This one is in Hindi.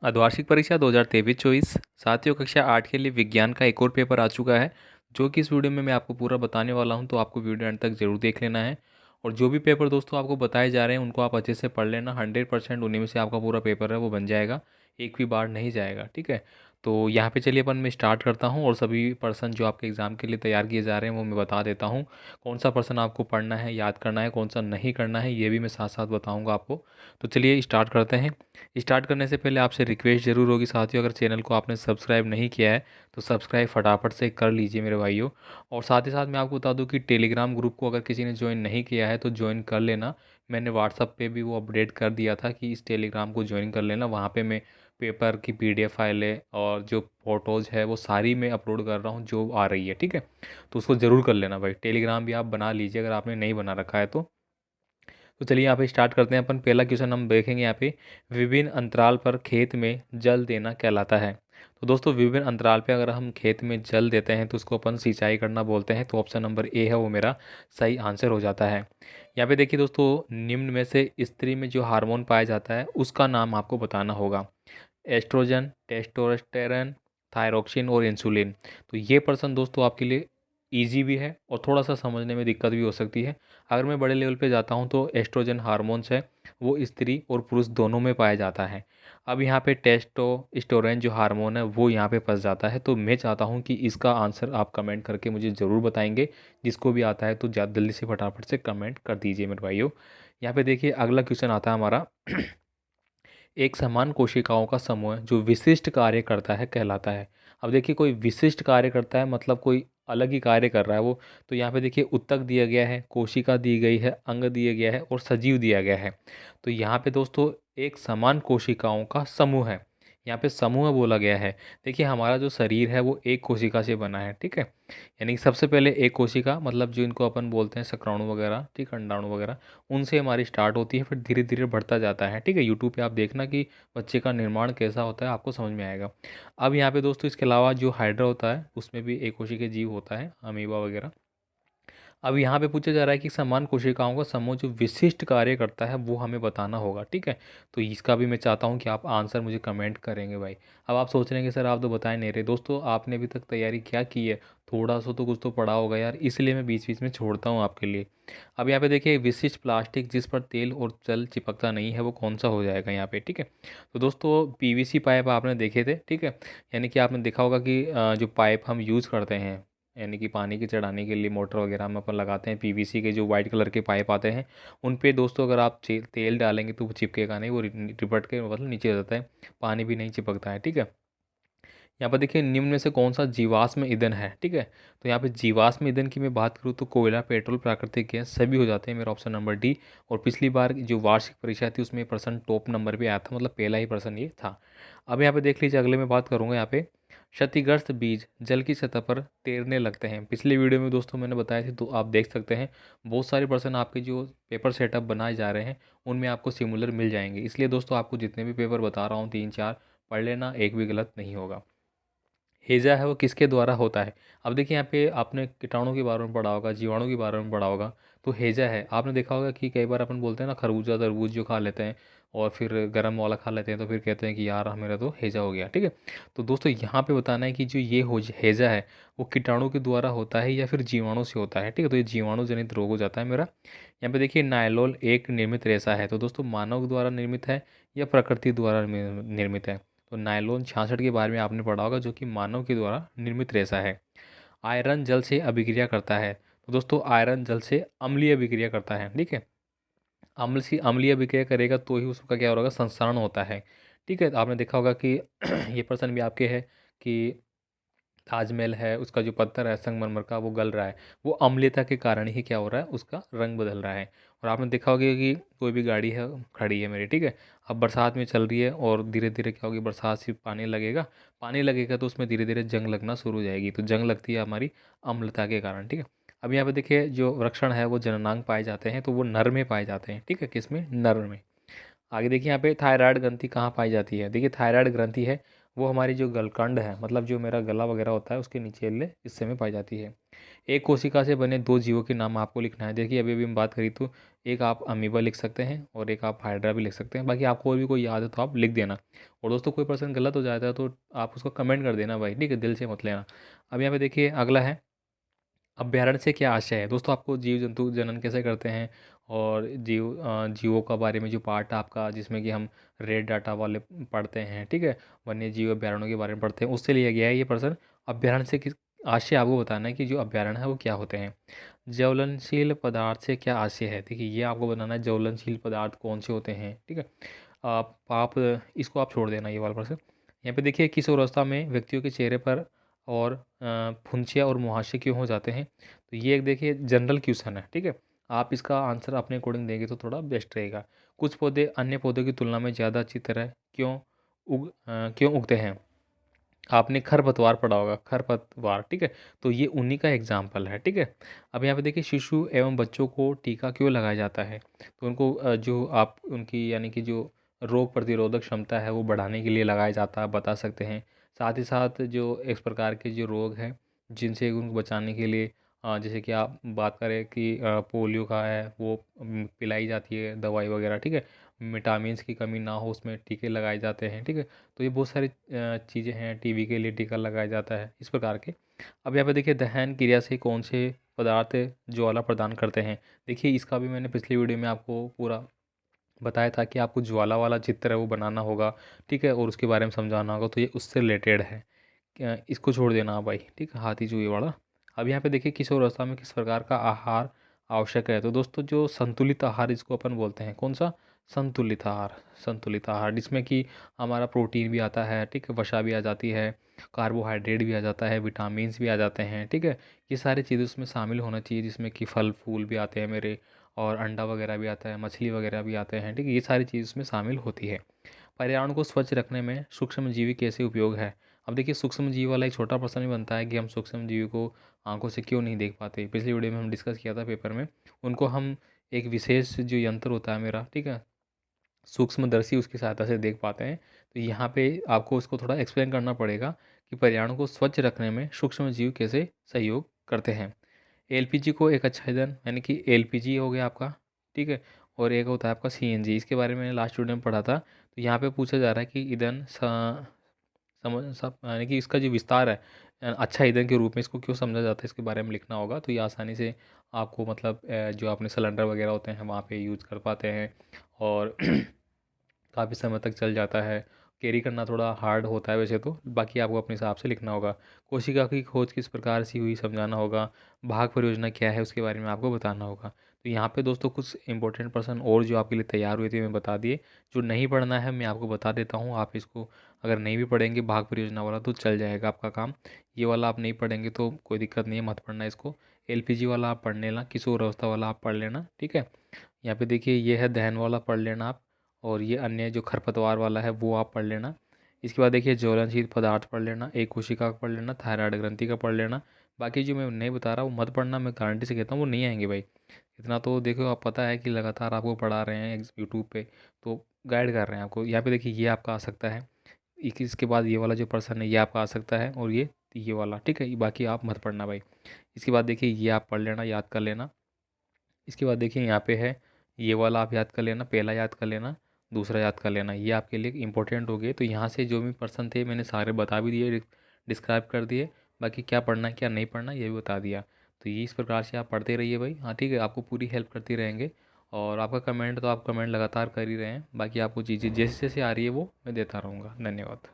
अर्धवार्षिक परीक्षा 2023-24 साथियों कक्षा 8 के लिए विज्ञान का एक और पेपर आ चुका है जो कि इस वीडियो में मैं आपको पूरा बताने वाला हूं, तो आपको वीडियो एंड तक जरूर देख लेना है। और जो भी पेपर दोस्तों आपको बताए जा रहे हैं उनको आप अच्छे से पढ़ लेना। 100% उन्हीं में से आपका पूरा पेपर है वो बन जाएगा, एक भी बार नहीं जाएगा। ठीक है, तो यहाँ पे चलिए अपन मैं स्टार्ट करता हूँ और सभी पर्सन जो आपके एग्ज़ाम के लिए तैयार किए जा रहे हैं वो मैं बता देता हूँ। कौन सा पर्सन आपको पढ़ना है, याद करना है, कौन सा नहीं करना है, ये भी मैं साथ साथ बताऊँगा आपको। तो चलिए स्टार्ट करते हैं। स्टार्ट करने से पहले आपसे रिक्वेस्ट ज़रूर होगी साथियों, अगर चैनल को आपने सब्सक्राइब नहीं किया है तो सब्सक्राइब फटाफट से कर लीजिए मेरे भाइयों। और साथ ही साथ मैं आपको बता दूं कि टेलीग्राम ग्रुप को अगर किसी ने ज्वाइन नहीं किया है तो ज्वाइन कर लेना। मैंने व्हाट्सअप पे भी वो अपडेट कर दिया था कि इस टेलीग्राम को ज्वाइन कर लेना। वहाँ पे मैं पेपर की PDF फाइलें और जो फ़ोटोज़ है वो सारी मैं अपलोड कर रहा हूँ जो आ रही है। ठीक है, तो उसको ज़रूर कर लेना भाई। टेलीग्राम भी आप बना लीजिए अगर आपने नहीं बना रखा है तो चलिए यहाँ पे स्टार्ट करते हैं। अपन पहला क्वेश्चन हम देखेंगे यहाँ पे, विभिन्न अंतराल पर खेत में जल देना कहलाता है। तो दोस्तों विभिन्न अंतराल पे अगर हम खेत में जल देते हैं तो उसको अपन सिंचाई करना बोलते हैं। तो ऑप्शन नंबर ए है वो मेरा सही आंसर हो जाता है। यहाँ पे देखिए दोस्तों, निम्न में से स्त्री में जो हार्मोन पाया जाता है उसका नाम आपको बताना होगा। एस्ट्रोजन, टेस्टोस्टेरोन, थायरोक्सिन और इंसुलिन। तो ये प्रश्न दोस्तों आपके लिए ईजी भी है और थोड़ा सा समझने में दिक्कत भी हो सकती है। अगर मैं बड़े लेवल पे जाता हूँ तो एस्ट्रोजन हार्मोन्स है वो स्त्री और पुरुष दोनों में पाया जाता है। अब यहाँ पे टेस्टोस्टेरोन जो हार्मोन है वो यहाँ पे फंस जाता है। तो मैं चाहता हूँ कि इसका आंसर आप कमेंट करके मुझे ज़रूर बताएंगे। जिसको भी आता है तो जल्दी से फटाफट से कमेंट कर दीजिए मेरे भाइयों। यहाँ पे देखिए अगला क्वेश्चन आता है हमारा। एक समान कोशिकाओं का समूह है जो विशिष्ट कार्य करता है कहलाता है। अब देखिए कोई विशिष्ट कार्य करता है मतलब कोई अलग ही कार्य कर रहा है वो। तो यहाँ पे देखिए उत्तक दिया गया है, कोशिका दी गई है, अंग दिया गया है और सजीव दिया गया है। तो यहाँ पे दोस्तों एक समान कोशिकाओं का समूह है, यहाँ पे समूह बोला गया है। देखिए हमारा जो शरीर है वो एक कोशिका से बना है। ठीक है, यानी कि सबसे पहले एक कोशिका मतलब जो इनको अपन बोलते हैं शुक्राणु वगैरह, ठीक, अंडाणु वगैरह, उनसे हमारी स्टार्ट होती है, फिर धीरे धीरे बढ़ता जाता है। ठीक है, यूट्यूब पे आप देखना कि बच्चे का निर्माण कैसा होता है, आपको समझ में आएगा। अब यहाँ पे दोस्तों इसके अलावा जो हाइड्रा होता है उसमें भी एक कोशिकीय जीव होता है, अमीबा वगैरह। अब यहाँ पे पूछा जा रहा है कि समान कोशिकाओं का समूह जो विशिष्ट कार्य करता है वो हमें बताना होगा। ठीक है, तो इसका भी मैं चाहता हूँ कि आप आंसर मुझे कमेंट करेंगे भाई। अब आप सोच रहे हैं कि सर आप तो बता नहीं रहे। दोस्तों आपने अभी तक तैयारी क्या की है, थोड़ा सा तो कुछ तो पढ़ा होगा यार, इसलिए मैं बीच बीच में छोड़ता हूँ आपके लिए। अब यहाँ पे देखिए विशिष्ट प्लास्टिक जिस पर तेल और जल चिपकता नहीं है वो कौन सा हो जाएगा यहाँ पे। ठीक है, तो दोस्तों PVC पाइप आपने देखे थे। ठीक है, यानी कि आपने देखा होगा कि जो पाइप हम यूज़ करते हैं यानी कि पानी की चढ़ाने के लिए मोटर वगैरह में अपन लगाते हैं, PVC के जो वाइट कलर के पाइप आते हैं उन पे दोस्तों अगर आप तेल डालेंगे तो वो चिपकेगा नहीं, वो रिपट के मतलब नीचे आ जाता है, पानी भी नहीं चिपकता है। ठीक है, यहाँ पर देखिए निम्न में से कौन सा जीवाश्म ईंधन है। ठीक है, तो यहाँ पे जीवाश्म ईंधन की मैं बात करूँ तो कोयला, पेट्रोल, प्राकृतिक गैस सभी हो जाते हैं। मेरा ऑप्शन नंबर डी। और पिछली बार जो वार्षिक परीक्षा थी उसमें प्रश्न टॉप नंबर पे आया था, मतलब पहला ही प्रश्न ये था। अब यहाँ पे देख लीजिए, अगले में बात करूँगा यहाँ पे, क्षतिग्रस्त बीज जल की सतह पर तैरने लगते हैं। पिछले वीडियो में दोस्तों मैंने बताया था, तो आप देख सकते हैं बहुत सारे पर्सन आपके जो पेपर सेटअप बनाए जा रहे हैं उनमें आपको सिमिलर मिल जाएंगे। इसलिए दोस्तों आपको जितने भी पेपर बता रहा हूँ 3-4 पढ़ लेना, एक भी गलत नहीं होगा। हेजा है वो किसके द्वारा होता है। अब देखिए यहाँ पे आपने कीटाणु के बारे में पढ़ा होगा, जीवाणु के बारे में पढ़ा होगा। तो हेजा है, आपने देखा होगा कि कई बार अपन बोलते हैं ना खरबूजा तरबूज जो खा लेते हैं और फिर गर्म वाला खा लेते हैं तो फिर कहते हैं कि यार मेरा तो हेजा हो गया। ठीक है, तो दोस्तों यहाँ पे बताना है कि जो ये हो हेजा है वो कीटाणु के द्वारा होता है या फिर जीवाणु से होता है। ठीक है, तो ये जीवाणु जनित रोग हो जाता है मेरा। यहाँ पे देखिए नायलॉन एक निर्मित रेशा है। तो दोस्तों मानव द्वारा निर्मित है या प्रकृति द्वारा निर्मित है। तो नायलॉन 66 के बारे में आपने पढ़ा होगा जो कि मानव के द्वारा निर्मित रेशा है। आयरन जल से अभिक्रिया करता है। तो दोस्तों आयरन जल से अम्लीय अभिक्रिया करता है। ठीक है, अम्लीय अभिक्रिया करेगा तो ही उसका क्या होगा, संसरण होता है। ठीक है, तो आपने देखा होगा कि ये प्रश्न भी आपके है कि ताजमहल है उसका जो पत्थर है संगमरमर का वो गल रहा है, वो अम्लीयता के कारण ही क्या हो रहा है, उसका रंग बदल रहा है। और आपने देखा होगा कि कोई भी गाड़ी है खड़ी है मेरी, ठीक है, अब बरसात में चल रही है और धीरे धीरे क्या होगी, बरसात से पानी लगेगा, पानी लगेगा तो उसमें धीरे धीरे जंग लगना शुरू हो जाएगी। तो जंग लगती है हमारी अम्लता के कारण। ठीक है, अब यहाँ पे देखिए जो वृक्षण है वो जननांग पाए जाते हैं, तो वो नर में पाए जाते हैं। ठीक है, किस में, नर में। आगे देखिए यहाँ पे थायराइड ग्रंथि कहाँ पाई जाती है। देखिए थायराइड ग्रंथि है वो हमारी जो गलकंड है, मतलब जो मेरा गला वगैरह होता है उसके नीचे हिस्से में पाई जाती है। एक कोशिका से बने 2 जीवों के नाम आपको लिखना है। देखिए अभी हम बात करी तो एक आप अमीबा लिख सकते हैं और एक आप हाइड्रा भी लिख सकते हैं। बाकी आपको और भी कोई याद है तो आप लिख देना। और दोस्तों कोई पर्सन गलत हो जाता है तो आप उसको कमेंट कर देना भाई, ठीक है, दिल से मत लेना। अब यहाँ पे देखिए अगला है, अभ्यारण्य से क्या आशय है। दोस्तों आपको जीव जंतु जनन कैसे करते हैं और जीवों का बारे में जो पार्ट है आपका, जिसमें कि हम रेड डाटा वाले पढ़ते हैं, ठीक है, वन्य जीव अभ्यारण्यों के बारे में पढ़ते हैं, उससे लिया गया है ये प्रश्न। अभ्यारण्य से किस आशय आपको बताना है कि जो अभ्यारण्य है वो क्या होते हैं। ज्वलनशील पदार्थ से क्या आशय है, देखिए ये आपको बताना है ज्वलनशील पदार्थ कौन से होते हैं, ठीक है। आप इसको आप छोड़ देना ये वाला प्रश्न। यहाँ पे देखिए किस अवस्था में व्यक्तियों के चेहरे पर और फुंसिया और मुहासे क्यों हो जाते हैं। तो ये एक देखिए जनरल क्वेश्चन है, ठीक है। आप इसका आंसर अपने अकॉर्डिंग देंगे तो थोड़ा बेस्ट रहेगा। कुछ पौधे अन्य पौधों की तुलना में ज़्यादा अच्छी तरह क्यों उगते हैं। आपने खरपतवार पढ़ा होगा, खरपतवार, ठीक है। तो ये उन्हीं का एग्जाम्पल है, ठीक है। अब यहाँ पे देखिए शिशु एवं बच्चों को टीका क्यों लगाया जाता है। तो उनको जो आप उनकी यानी कि जो रोग प्रतिरोधक क्षमता है वो बढ़ाने के लिए लगाया जाता है, बता सकते हैं। साथ ही साथ जो इस प्रकार के जो रोग हैं जिनसे उनको बचाने के लिए जैसे कि आप बात करें कि पोलियो का है वो पिलाई जाती है दवाई वगैरह, ठीक है। विटामिन्स की कमी ना हो उसमें टीके लगाए जाते हैं, ठीक है। तो ये बहुत सारी चीज़ें हैं, टीबी के लिए टीका लगाया जाता है, इस प्रकार के। अब यहाँ पे देखिए दहन क्रिया से कौन से पदार्थ ज्वाला प्रदान करते हैं। देखिए इसका भी मैंने पिछली वीडियो में आपको पूरा बताया था कि आपको ज्वाला वाला चित्र है वो बनाना होगा, ठीक है, और उसके बारे में समझाना होगा। तो ये उससे रिलेटेड है, इसको छोड़ देना आप भाई, ठीक है, हाथी चूहे वाला। अब यहाँ पे देखिए किशोर अवस्था में किस प्रकार का आहार आवश्यक है। तो दोस्तों जो संतुलित आहार इसको अपन बोलते हैं, कौन सा, संतुलित आहार। संतुलित आहार जिसमें कि हमारा प्रोटीन भी आता है, ठीक है, वसा भी आ जाती है, कार्बोहाइड्रेट भी आ जाता है, विटामिन्स भी आ जाते हैं, ठीक है। ये सारी चीज़ें उसमें शामिल होना चाहिए, जिसमें कि फल फूल भी आते हैं मेरे, और अंडा वगैरह भी आता है, मछली वगैरह भी आते हैं, ठीक है। ये सारी चीज़ उसमें शामिल होती है। पर्यावरण को स्वच्छ रखने में सूक्ष्मजीवी कैसे उपयोग है। अब देखिए सूक्ष्मजीवी वाला एक छोटा प्रश्न भी बनता है कि हम सूक्ष्मजीवी को आंखों से क्यों नहीं देख पाते। पिछली वीडियो में हम डिस्कस किया था पेपर में, उनको हम एक विशेष जो यंत्र होता है मेरा, ठीक है, सूक्ष्मदर्शी, उसकी सहायता से देख पाते हैं। तो यहाँ पे आपको उसको थोड़ा एक्सप्लेन करना पड़ेगा कि पर्यावरण को स्वच्छ रखने में सूक्ष्मजीव कैसे सहयोग करते हैं। एलपीजी को एक अच्छा ईंधन, यानी कि एलपीजी हो गया आपका, ठीक है, और एक होता है आपका सीएनजी। इसके बारे में मैंने लास्ट वीडियो में पढ़ा था। तो यहाँ पे पूछा जा रहा है कि ईंधन समझ सब यानी कि इसका जो विस्तार है अच्छा ईंधन के रूप में इसको क्यों समझा जाता है, इसके बारे में लिखना होगा। तो ये आसानी से आपको मतलब जो अपने सिलेंडर वगैरह होते हैं वहाँ पे यूज़ कर पाते हैं, और काफ़ी समय तक चल जाता है। कैरी करना थोड़ा हार्ड होता है वैसे तो, बाकी आपको अपने हिसाब से लिखना होगा। कोशिका की खोज किस प्रकार से हुई समझाना होगा। भाग परियोजना क्या है उसके बारे में आपको बताना होगा। तो यहाँ पे दोस्तों कुछ इंपॉर्टेंट पर्सन और जो आपके लिए तैयार हुए थे मैं बता दिए। जो नहीं पढ़ना है मैं आपको बता देता हूँ, आप इसको अगर नहीं भी पढ़ेंगे भाग परियोजना वाला तो चल जाएगा आपका काम। ये वाला आप नहीं पढ़ेंगे तो कोई दिक्कत नहीं है, मत पढ़ना इसको। एलपीजी वाला आप पढ़ लेना, किशोर अवस्था वाला आप पढ़ लेना, ठीक है। यहाँ पे देखिए ये है दहन वाला, पढ़ लेना आप। और ये अन्य जो खरपतवार वाला है वो आप पढ़ लेना। इसके बाद देखिए ज्वलनशील पदार्थ पढ़ लेना, एक कोशिका का पढ़ लेना, थायराइड ग्रंथि का पढ़ लेना। बाकी जो मैं नहीं बता रहा वो मत पढ़ना, मैं गारंटी से कहता हूँ वो नहीं आएंगे भाई। इतना तो देखो, आप पता है कि लगातार आपको पढ़ा रहे हैं यूट्यूब पे, तो गाइड कर रहे हैं आपको। यहाँ पे देखिए ये आपका आ सकता है, इसके बाद ये वाला जो पर्सन है ये आपका आ सकता है, और ये वाला, ठीक है, बाकी आप मत पढ़ना भाई। इसके बाद देखिए ये आप पढ़ लेना, याद कर लेना। इसके बाद देखिए यहाँ पे है ये वाला, आप याद कर लेना, पहला याद कर लेना, दूसरा याद कर लेना, ये आपके लिए इंपॉर्टेंट हो गए। तो यहाँ से जो भी पर्सन थे मैंने सारे बता भी दिए, डिस्क्राइब कर दिए। बाकी क्या पढ़ना है क्या नहीं पढ़ना ये भी बता दिया। तो ये इस प्रकार से आप पढ़ते रहिए भाई, हाँ ठीक है, आपको पूरी हेल्प करते रहेंगे। और आपका कमेंट तो आप कमेंट लगातार कर ही रहे हैं, बाकी आपको चीज़ें जैसे जैसे आ रही है वो मैं देता रहूँगा। धन्यवाद।